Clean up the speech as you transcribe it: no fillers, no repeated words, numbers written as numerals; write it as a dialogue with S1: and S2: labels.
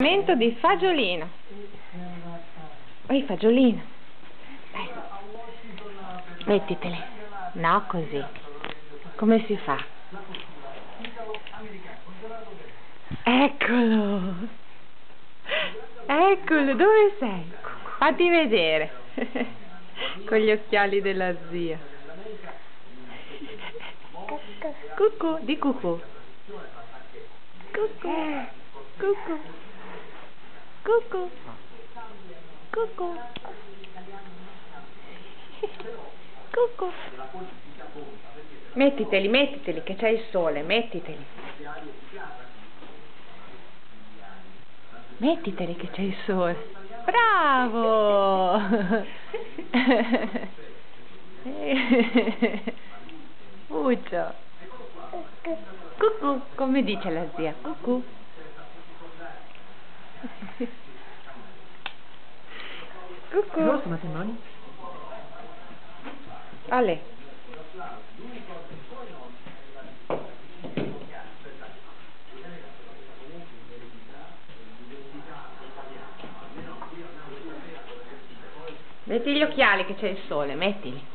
S1: Mento di fagiolino. Ehi, fagiolino. Dai. Mettitele. No, così. Come si fa? Eccolo. Eccolo, dove sei? Fatti vedere. Con gli occhiali della zia. Cucù, di cucù. Cucù. Cucù. Cucù. Cucù. Cucù. Mettiteli, mettiteli, che c'è il sole, mettiteli. Mettiteli che c'è il sole. Bravo! Puccio. Cucù, come dice la zia? Cucù. Cucù.
S2: Il vostro matrimonio?
S1: Ale. Metti gli occhiali che c'è il sole, mettili.